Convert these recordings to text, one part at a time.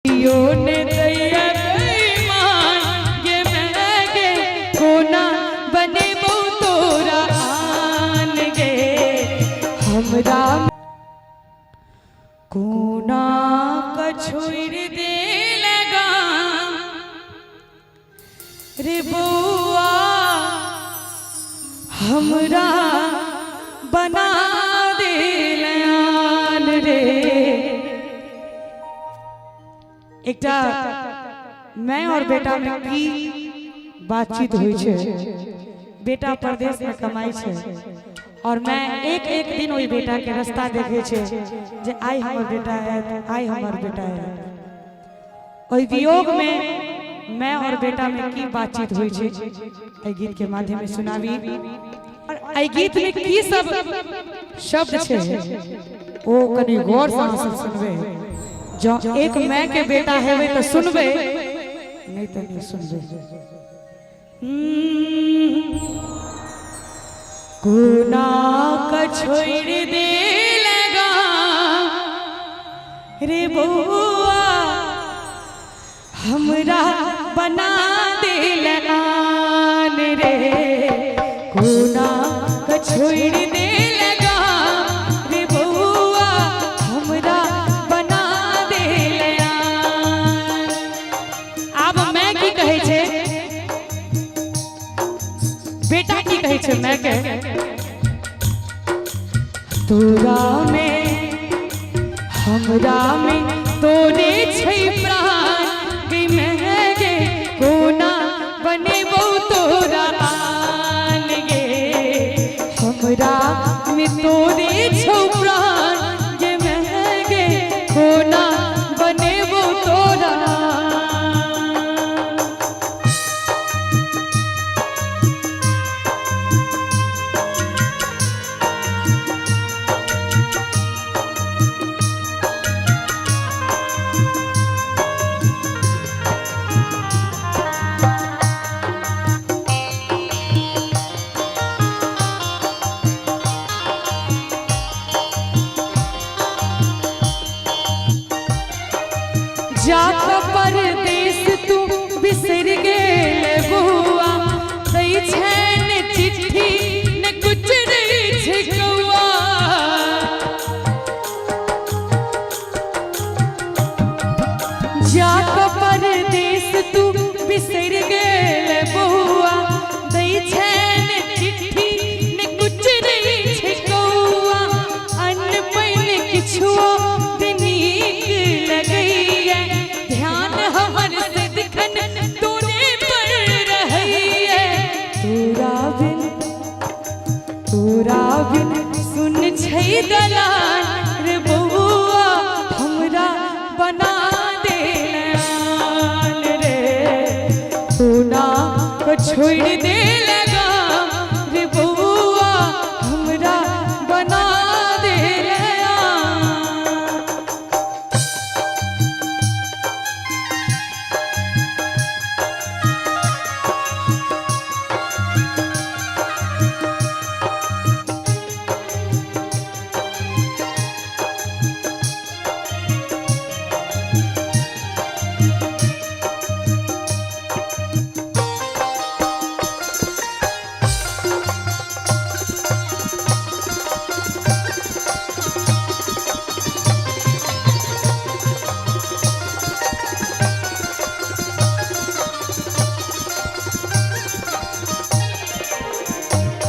ने दैया मान ये महगे कोना बने बो तोरा आन गे हमरा कोना का छोड़ दे लगा रे बउआ हमरा बना दे लयान रे। एकटा मैं और बेटा में की बातचीत हुई छे। बेटा परदेश में कमाई छे और मैं एक एक दिन वही बेटा के रास्ता देखे छे जे आई हमर बेटा है, आई हमर बेटा है। ओई वियोग में मैं और बेटा में की बातचीत हुई छे ए गीत के माध्यम में सुनावी। और ए गीत में की सब शब्द छे ओ कनी गौर से सब सुनबे। जो एक मैं के बेटा है वे तो सुनबे नहीं तो नहीं सुनबे। कोना का छोड़ दे लगा रे बउआ हमरा बना दे लगान रे। कोना का छोड़ दे लगा रे बउआ हमरा बना दे लगान। अब मैं की कहे छे बेटा की कहे छे मैं के तोरा में हमरा में तोरे छै प्राण गई महगे कोना बने बो तोरा आन गे हमरा में तोरे छौ प्राण गे महगे कोना बने बो तोरा। जाक परदेश तू बिसर गेल बुआ दई छैन चिट्ठी न कुछ रे छिकवा। जाक परदेश तू बिसर गेल बुआ दई छैन चिट्ठी न कुछ रे छिकवा। अन्न पैन किछुओ नीक लगई तोरा बिन सुन छै दलान रे बउआ हमरा बना दे लयान रे। कोना को छोड़ दे लगा रे बउआ हमरा बना दे लयान।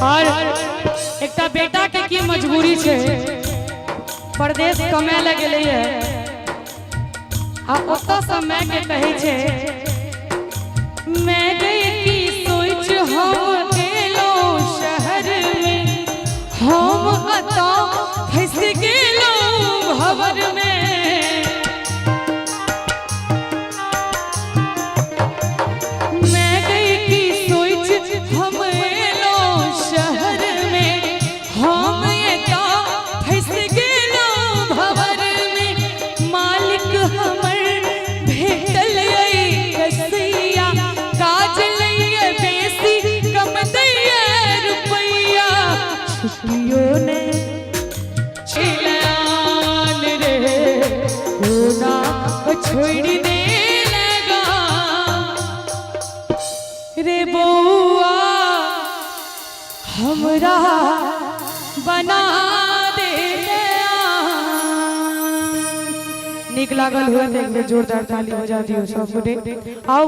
और एकटा बेटा के की मजबूरी छे परदेश कमाए लगे है आ ओता से मैं के कहे छे मैं गई की सोच हम गेलो शहर में हम अता फंस गेलो भवर में। मैं गई की सोच हम शहर में हम एता फंस गेलो भवर में। मालिक हमर भेटल कसैया काज लइए बेसी कम दैया रुपैया छुट्टियों ने छिला रे बउआ हमरा बना दे। निक लागल हुए तो एक बेर जोरदार ताली बजा दियो सब गोटे। आओ